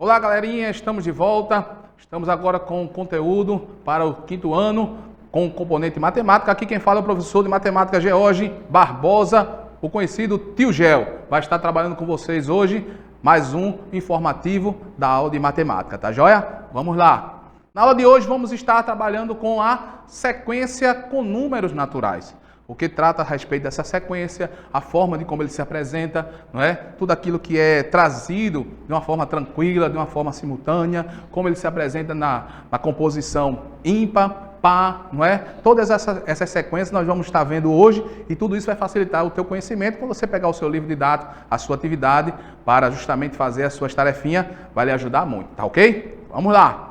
Olá, galerinha, estamos de volta. Estamos agora com conteúdo para o quinto ano, com o componente matemática. Aqui quem fala é o professor de matemática George Barbosa, o conhecido Tio Gel. Vai estar trabalhando com vocês hoje mais um informativo da aula de matemática, tá joia? Vamos lá. Na aula de hoje vamos estar trabalhando com a sequência com números naturais. O que trata a respeito dessa sequência, a forma de como ele se apresenta, não é? Tudo aquilo que é trazido de uma forma tranquila, de uma forma simultânea, como ele se apresenta na composição ímpar, par, não é? Todas essas sequências nós vamos estar vendo hoje e tudo isso vai facilitar o teu conhecimento quando você pegar o seu livro didático, a sua atividade, para justamente fazer as suas tarefinhas, vai lhe ajudar muito, tá ok? Vamos lá!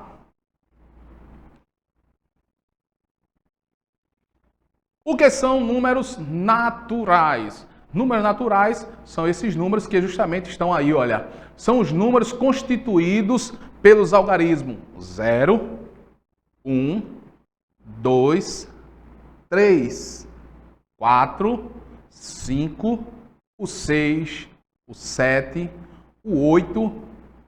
O que são números naturais? Números naturais são esses números que justamente estão aí, olha. São os números constituídos pelos algarismos 0, 1, 2, 3, 4, 5, o 6, o 7, o 8,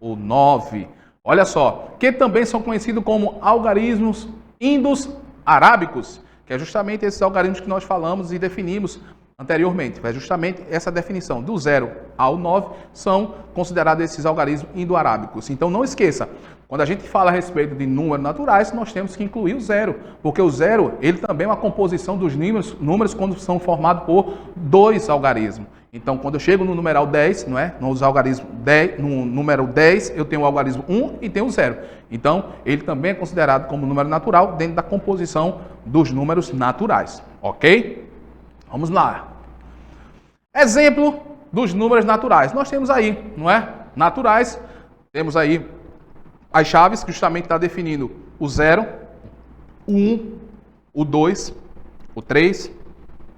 o 9. Olha só, que também são conhecidos como algarismos indo-arábicos, que é justamente esses algarismos que nós falamos e definimos anteriormente. É justamente essa definição. Do 0 ao 9 são considerados esses algarismos indo-arábicos. Então não esqueça, quando a gente fala a respeito de números naturais, nós temos que incluir o 0. Porque o 0, ele também é uma composição dos números quando são formados por dois algarismos. Então, quando eu chego no numeral 10, não é? Nos algarismos 10, no número 10, eu tenho o algarismo 1 e tenho o 0. Então, ele também é considerado como número natural dentro da composição dos números naturais. Ok? Vamos lá. Exemplo dos números naturais. Nós temos aí, não é? Naturais. Temos aí as chaves que justamente está definindo o 0, o 1, o 2, o 3,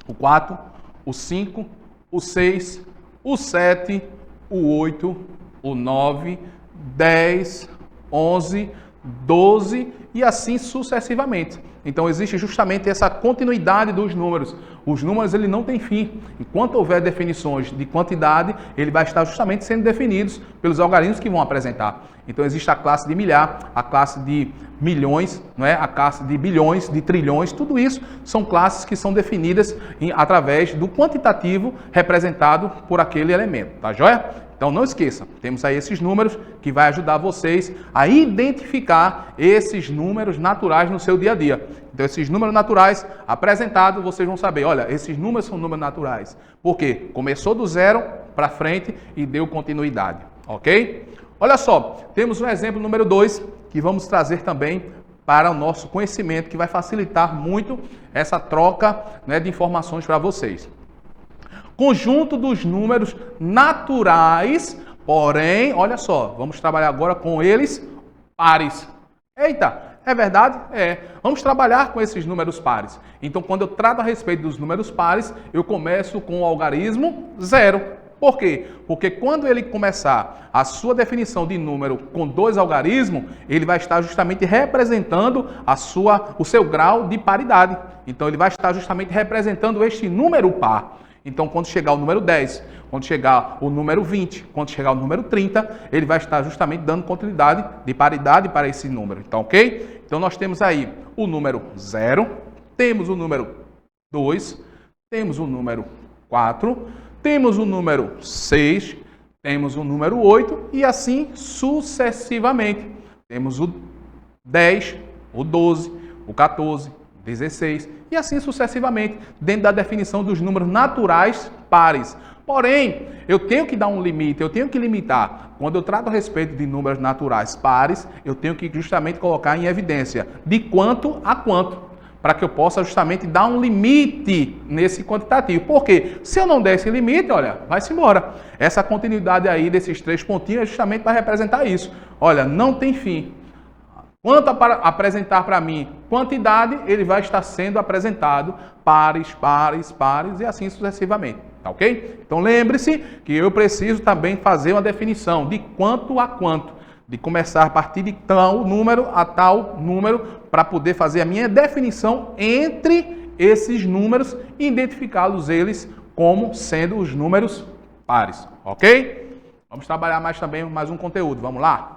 o 4, o 5, o 6, o 7, o 8, o 9, 10, 11, 12 e assim sucessivamente. Então existe justamente essa continuidade dos números. Os números ele não têm fim. Enquanto houver definições de quantidade, ele vai estar justamente sendo definidos pelos algarismos que vão apresentar. Então existe a classe de milhar, a classe de milhões, não é? A classe de bilhões, de trilhões, tudo isso são classes que são definidas através do quantitativo representado por aquele elemento, tá joia? Então não esqueça, temos aí esses números que vai ajudar vocês a identificar esses números naturais no seu dia a dia. Então esses números naturais apresentados, vocês vão saber, olha, esses números são números naturais. Por quê? Começou do 0 para frente e deu continuidade, ok? Olha só, temos um exemplo número 2 que vamos trazer também para o nosso conhecimento, que vai facilitar muito essa troca, né, de informações para vocês. Conjunto dos números naturais, porém, olha só, vamos trabalhar agora com eles pares. Eita, é verdade? É. Vamos trabalhar com esses números pares. Então, quando eu trato a respeito dos números pares, eu começo com o algarismo 0. Por quê? Porque quando ele começar a sua definição de número com dois algarismos, ele vai estar justamente representando o seu grau de paridade. Então, ele vai estar justamente representando este número par. Então, quando chegar o número 10, quando chegar o número 20, quando chegar o número 30, ele vai estar justamente dando continuidade de paridade para esse número. Então, ok? Então, nós temos aí o número 0, temos o número 2, temos o número 4, temos o número 6, temos o número 8 e assim sucessivamente. Temos o 10, o 12, o 14, 16 e assim sucessivamente, dentro da definição dos números naturais pares. Porém, eu tenho que dar um limite, eu tenho que limitar. Quando eu trato a respeito de números naturais pares, eu tenho que justamente colocar em evidência de quanto a quanto, para que eu possa justamente dar um limite nesse quantitativo. Porque se eu não der esse limite, olha, vai-se embora. Essa continuidade aí desses 3 pontinhos é justamente para representar isso. Olha, não tem fim. Quanto a apresentar para mim quantidade, ele vai estar sendo apresentado pares, pares, pares e assim sucessivamente. Tá ok? Então lembre-se que eu preciso também fazer uma definição de quanto a quanto. De começar a partir de tal número a tal número para poder fazer a minha definição entre esses números e identificá-los eles como sendo os números pares. Ok? Vamos trabalhar mais um conteúdo. Vamos lá?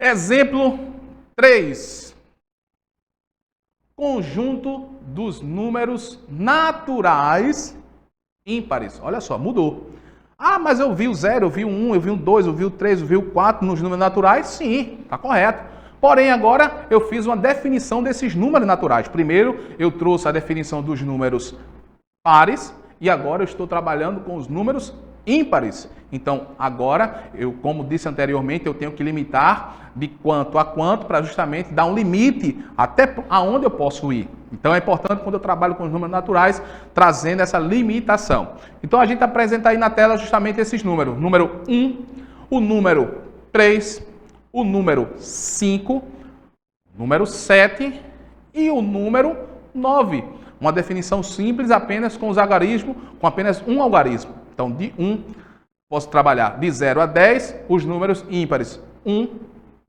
Exemplo 3. Conjunto dos números naturais ímpares. Olha só, mudou. Ah, mas eu vi o 0, eu vi o 1, eu vi o 2, eu vi o 3, eu vi o 4 nos números naturais? Sim, está correto. Porém, agora eu fiz uma definição desses números naturais. Primeiro, eu trouxe a definição dos números pares e agora eu estou trabalhando com os números ímpares. Então, agora, como disse anteriormente, eu tenho que limitar de quanto a quanto para justamente dar um limite até aonde eu posso ir. Então, é importante quando eu trabalho com os números naturais, trazendo essa limitação. Então, a gente apresenta aí na tela justamente esses números. Número 1, o número 3, o número 5, número 7 e o número 9. Uma definição simples apenas com os algarismos, com apenas um algarismo. Então, de 1, posso trabalhar de 0 a 10, os números ímpares. 1,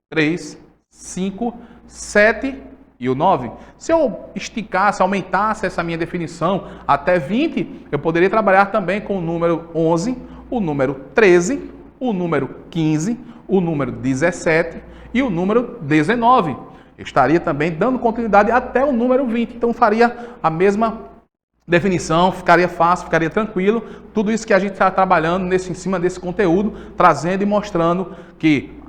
3, 5, 7 e o 9. Se eu esticasse, aumentasse essa minha definição até 20, eu poderia trabalhar também com o número 11, o número 13, o número 15, o número 17 e o número 19. Eu estaria também dando continuidade até o número 20. Então, faria a mesma definição, ficaria fácil, ficaria tranquilo. Tudo isso que a gente está trabalhando em cima desse conteúdo, trazendo e mostrando que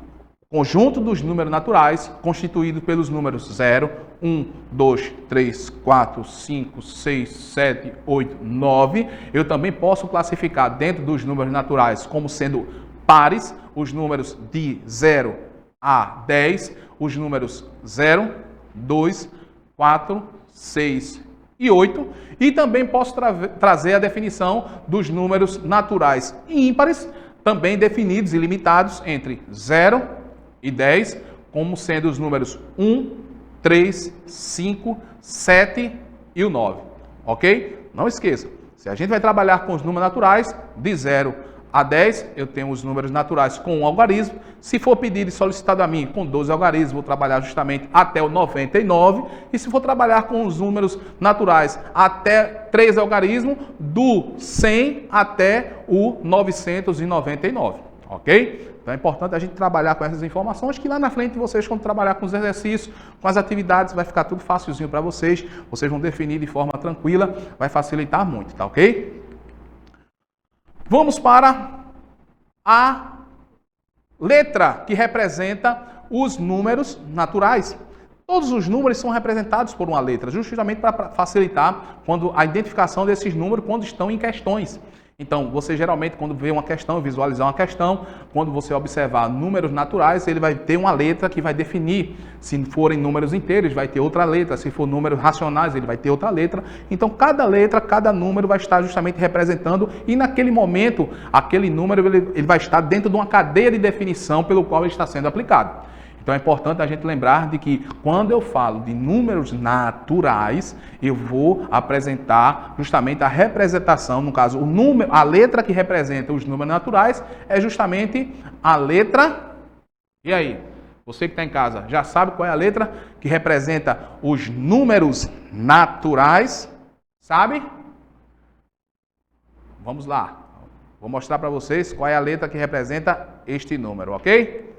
o conjunto dos números naturais, constituído pelos números 0, 1, 2, 3, 4, 5, 6, 7, 8, 9, eu também posso classificar dentro dos números naturais como sendo pares, os números de 0 a 10, os números 0, 2, 4, 6 e 8, e também posso trazer a definição dos números naturais ímpares, também definidos e limitados entre 0 e 10, como sendo os números 1, 3, 5, 7 e o 9. Ok? Não esqueça, se a gente vai trabalhar com os números naturais, de 0 a 10, eu tenho os números naturais com um algarismo. Se for pedido e solicitado a mim com 12 algarismos, vou trabalhar justamente até o 99. E se for trabalhar com os números naturais até 3 algarismos, do 100 até o 999. Ok? Então é importante a gente trabalhar com essas informações, que lá na frente vocês, quando trabalhar com os exercícios, com as atividades, vai ficar tudo facilzinho para vocês. Vocês vão definir de forma tranquila, vai facilitar muito, tá ok? Vamos para a letra que representa os números naturais. Todos os números são representados por uma letra, justamente para facilitar a identificação desses números quando estão em questões. Então, você geralmente, quando vê uma questão, visualizar uma questão, quando você observar números naturais, ele vai ter uma letra que vai definir. Se forem números inteiros, vai ter outra letra. Se for números racionais, ele vai ter outra letra. Então, cada letra, cada número vai estar justamente representando, e naquele momento, aquele número ele vai estar dentro de uma cadeia de definição pelo qual ele está sendo aplicado. Então é importante a gente lembrar de que quando eu falo de números naturais, eu vou apresentar justamente a representação, no caso, o número, a letra que representa os números naturais é justamente a letra. E aí, você que está em casa, já sabe qual é a letra que representa os números naturais? Sabe? Vamos lá. Vou mostrar para vocês qual é a letra que representa este número, ok?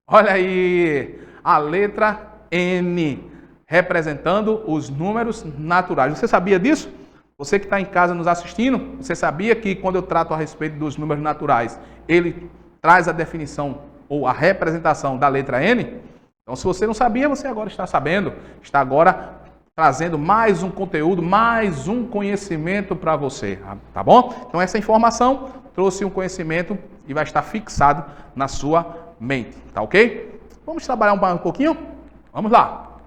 Olha aí, a letra N, representando os números naturais. Você sabia disso? Você que está em casa nos assistindo, você sabia que quando eu trato a respeito dos números naturais, ele traz a definição ou a representação da letra N? Então, se você não sabia, você agora está sabendo. Está agora trazendo mais um conteúdo, mais um conhecimento para você, tá bom? Então, essa informação trouxe um conhecimento e vai estar fixado na sua mente, tá ok? Vamos trabalhar um pouquinho? Vamos lá.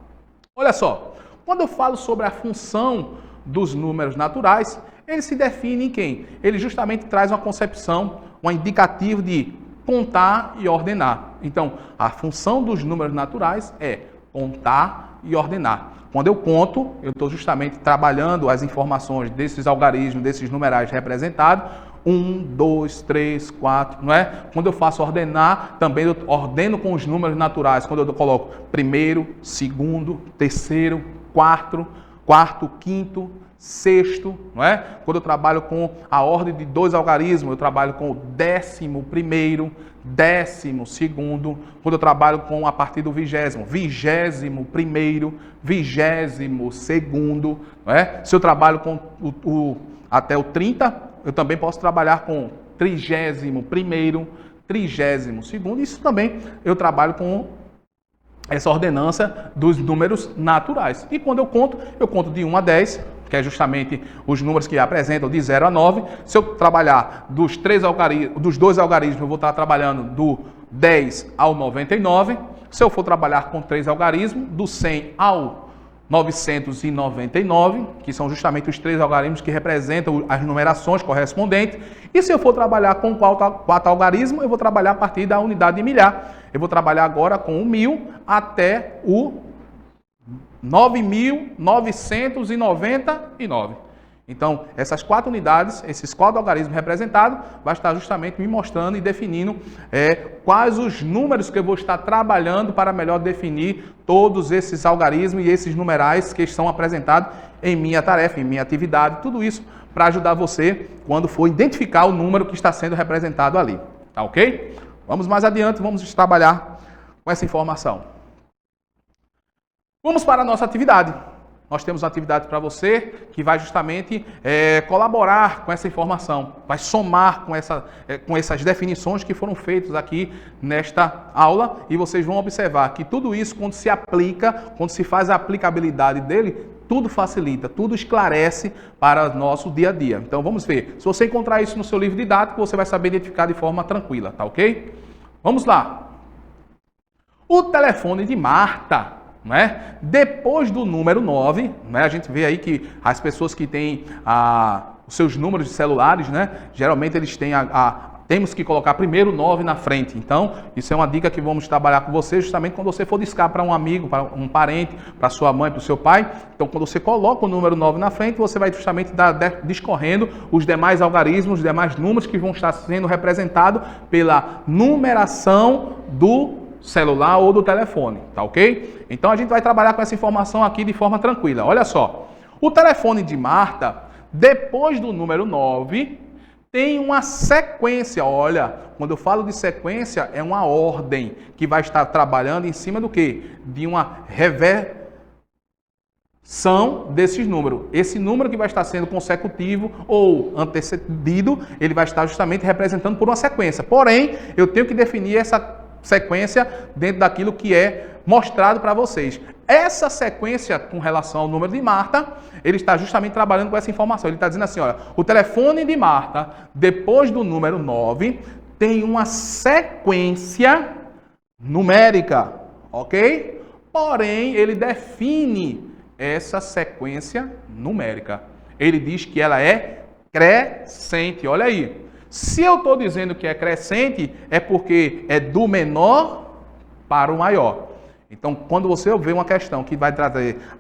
Olha só, quando eu falo sobre a função dos números naturais, ele se define em quem? Ele justamente traz uma concepção, um indicativo de contar e ordenar. Então, a função dos números naturais é contar e ordenar. Quando eu conto, eu estou justamente trabalhando as informações desses algarismos, desses numerais representados, 1, 2, 3, 4, não é? Quando eu faço ordenar, também eu ordeno com os números naturais. Quando eu coloco primeiro, segundo, terceiro, quarto, quinto, sexto, não é? Quando eu trabalho com a ordem de 2 algarismos, eu trabalho com o 11º, 12º. Quando eu trabalho com a partir do 20º, 21º, 22º, não é? Se eu trabalho com até o 30, eu também posso trabalhar com 31º, 32º. Isso também eu trabalho com essa ordenança dos números naturais. E quando eu conto de 1 a 10, que é justamente os números que apresentam de 0 a 9. Se eu trabalhar dos 2 algarismos, eu vou estar trabalhando do 10 ao 99. Se eu for trabalhar com 3 algarismos, do 100 ao 999, que são justamente os 3 algarismos que representam as numerações correspondentes. E se eu for trabalhar com 4 algarismos, eu vou trabalhar a partir da unidade de milhar. Eu vou trabalhar agora com o 1000 até o 9.999. Então, essas 4 unidades, esses 4 algarismos representados, vai estar justamente me mostrando e definindo quais os números que eu vou estar trabalhando para melhor definir todos esses algarismos e esses numerais que estão apresentados em minha tarefa, em minha atividade, tudo isso para ajudar você quando for identificar o número que está sendo representado ali. Tá ok? Vamos mais adiante, vamos trabalhar com essa informação. Vamos para a nossa atividade. Nós temos uma atividade para você que vai justamente colaborar com essa informação, vai somar com essas definições que foram feitas aqui nesta aula, e vocês vão observar que tudo isso, quando se aplica, quando se faz a aplicabilidade dele, tudo facilita, tudo esclarece para o nosso dia a dia. Então vamos ver. Se você encontrar isso no seu livro didático, você vai saber identificar de forma tranquila, tá ok? Vamos lá. O telefone de Marta. Né? Depois do número 9, né? A gente vê aí que as pessoas que têm os seus números de celulares, né? Geralmente eles têm temos que colocar primeiro o 9 na frente. Então, isso é uma dica que vamos trabalhar com você justamente quando você for discar para um amigo, para um parente, para sua mãe, para o seu pai. Então, quando você coloca o número 9 na frente, você vai justamente discorrendo os demais algarismos, os demais números que vão estar sendo representados pela numeração do celular ou do telefone, tá ok? Então a gente vai trabalhar com essa informação aqui de forma tranquila. Olha só, o telefone de Marta, depois do número 9, tem uma sequência. Olha, quando eu falo de sequência, é uma ordem que vai estar trabalhando em cima do quê? De uma reversão desses números. Esse número que vai estar sendo consecutivo ou antecedido, ele vai estar justamente representando por uma sequência. Porém, eu tenho que definir essa sequência dentro daquilo que é mostrado para vocês. Essa sequência com relação ao número de Marta, ele está justamente trabalhando com essa informação. Ele está dizendo assim, olha, o telefone de Marta, depois do número 9, tem uma sequência numérica, ok? Porém, ele define essa sequência numérica. Ele diz que ela é crescente, olha aí. Se eu estou dizendo que é crescente, é porque é do menor para o maior. Então, quando você vê uma questão que vai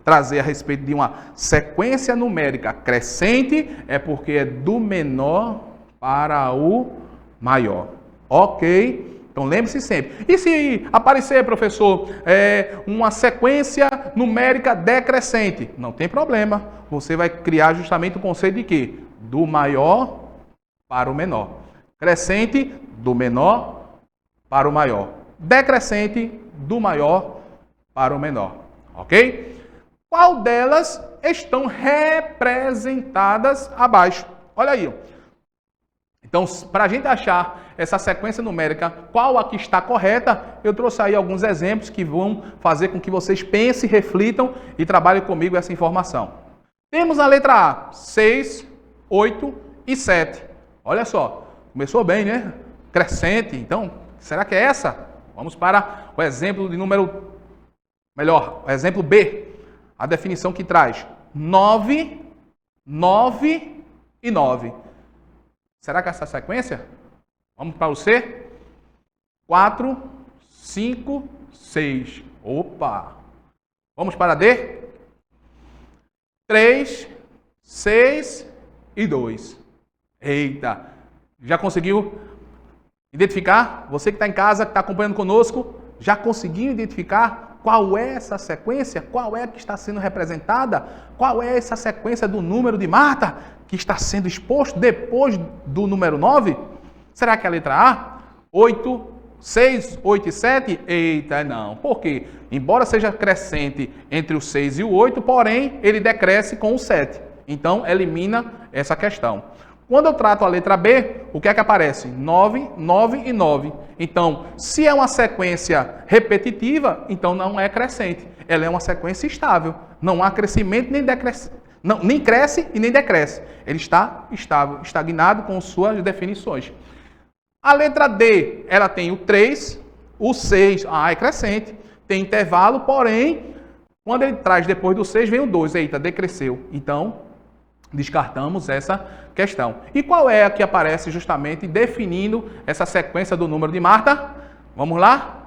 trazer a respeito de uma sequência numérica crescente, é porque é do menor para o maior. Ok? Então, lembre-se sempre. E se aparecer, professor, uma sequência numérica decrescente? Não tem problema. Você vai criar justamente o conceito de quê? Do maior para o menor. Crescente, do menor para o maior. Decrescente, do maior para o menor. Ok? Qual delas estão representadas abaixo? Olha aí. Então, para a gente achar essa sequência numérica, qual aqui está correta, eu trouxe aí alguns exemplos que vão fazer com que vocês pensem, reflitam e trabalhem comigo essa informação. Temos a letra A, 6, 8 e 7. Olha só, começou bem, né? Crescente. Então, será que é essa? Vamos para o exemplo de número... Melhor, o exemplo B. A definição que traz 9, 9 e 9. Será que é essa sequência? Vamos para o C? 4, 5, 6. Opa! Vamos para D? 3, 6 e 2. Eita! Já conseguiu identificar? Você que está em casa, que está acompanhando conosco, já conseguiu identificar Qual é essa sequência? Qual é a que está sendo representada? Qual é essa sequência do número de Marta que está sendo exposto depois do número 9? Será que é a letra A? 8, 6, 8 e 7? Eita, não. Por quê? Embora seja crescente entre o 6 e o 8, porém, ele decresce com o 7. Então, elimina essa questão. Quando eu trato a letra B, o que é que aparece? 9, 9 e 9. Então, se é uma sequência repetitiva, então não é crescente. Ela é uma sequência estável. Não há crescimento nem decrescimento. Não, nem cresce e nem decresce. Ele está estável, estagnado com suas definições. A letra D, ela tem o 3, o 6, é crescente. Tem intervalo, porém, quando ele traz depois do 6, vem o 2. Eita, decresceu. Então, descartamos essa questão. E qual é a que aparece justamente definindo essa sequência do número de Marta? Vamos lá?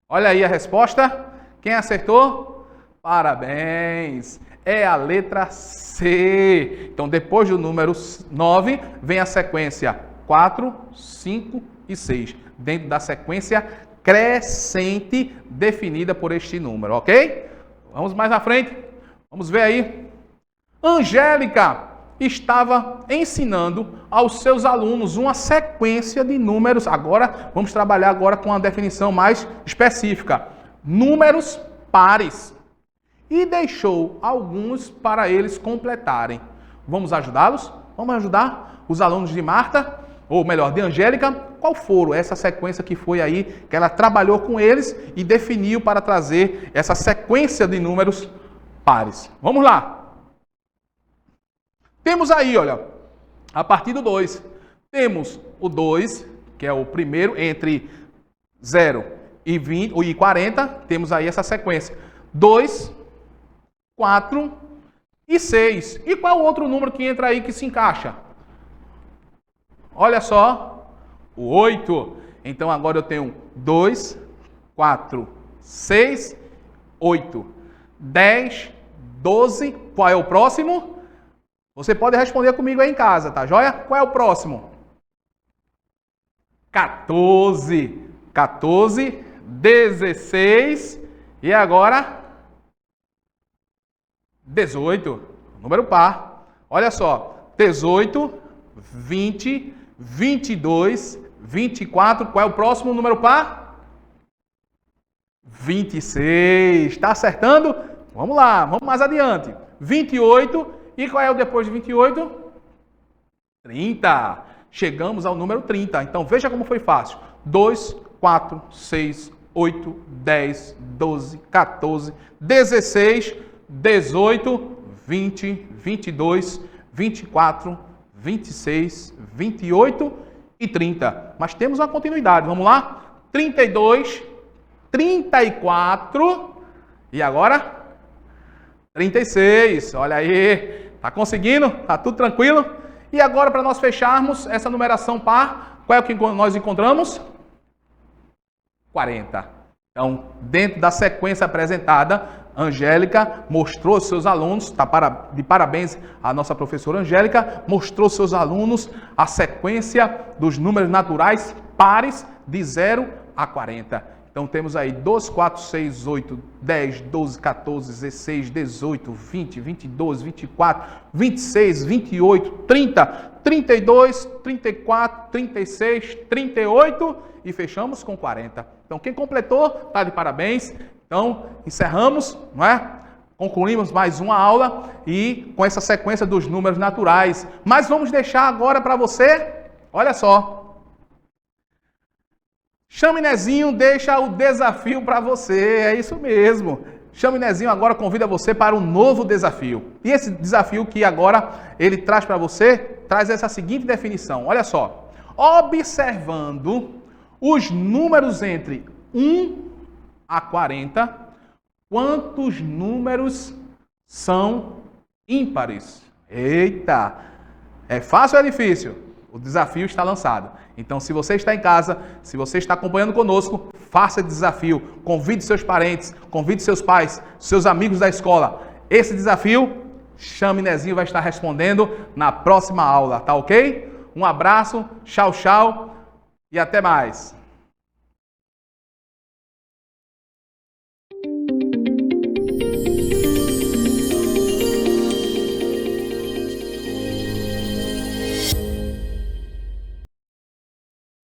Olha aí a resposta. Quem acertou? Parabéns! É a letra C. Então, depois do número 9, vem a sequência 4, 5 e 6. Dentro da sequência crescente definida por este número, ok? Vamos mais à frente. Vamos ver aí. Angélica estava ensinando aos seus alunos uma sequência de números. Agora, vamos trabalhar agora com uma definição mais específica. Números pares. E deixou alguns para eles completarem. Vamos ajudá-los? Vamos ajudar os alunos de Marta, ou melhor, de Angélica? Qual foram essa sequência que foi aí, que ela trabalhou com eles e definiu para trazer essa sequência de números pares? Vamos lá! Temos aí, olha, a partir do 2, temos o 2, que é o primeiro entre 0 e 20 e 40, temos aí essa sequência. 2, 4 e 6. E qual é o outro número que entra aí que se encaixa? Olha só, o 8. Então agora eu tenho 2, 4, 6, 8, 10, 12. Qual é o próximo? Você pode responder comigo aí em casa, tá joia? Qual é o próximo? 14. 14, 16 e agora 18. Número par. Olha só, 18, 20, 22, 24. Qual é o próximo número par? 26. Está acertando? Vamos lá, vamos mais adiante. 28. E qual é o depois de 28? 30. Chegamos ao número 30. Então, veja como foi fácil. 2, 4, 6, 8, 10, 12, 14, 16, 18, 20, 22, 24, 26, 28 e 30. Mas temos uma continuidade. Vamos lá? 32, 34 e agora 36. Olha aí. Tá conseguindo? Tá tudo tranquilo? E agora, para nós fecharmos essa numeração par, qual é o que nós encontramos? 40. Então, dentro da sequência apresentada, Angélica mostrou aos seus alunos, tá de parabéns à nossa professora Angélica, mostrou aos seus alunos a sequência dos números naturais pares de 0 a 40. Então temos aí 2, 4, 6, 8, 10, 12, 14, 16, 18, 20, 22, 24, 26, 28, 30, 32, 34, 36, 38 e fechamos com 40. Então quem completou está de parabéns. Então encerramos, não é? Concluímos mais uma aula e com essa sequência dos números naturais. Mas vamos deixar agora para você, olha só. Chaminézinho deixa o desafio para você, é isso mesmo. Chaminézinho agora convida você para um novo desafio. E esse desafio que agora ele traz para você, traz essa seguinte definição. Olha só. Observando os números entre 1 a 40, quantos números são ímpares? Eita! É fácil ou é difícil? O desafio está lançado. Então, se você está em casa, se você está acompanhando conosco, faça esse desafio. Convide seus parentes, convide seus pais, seus amigos da escola. Esse desafio, Chaminézinho vai estar respondendo na próxima aula, tá ok? Um abraço, tchau, tchau e até mais.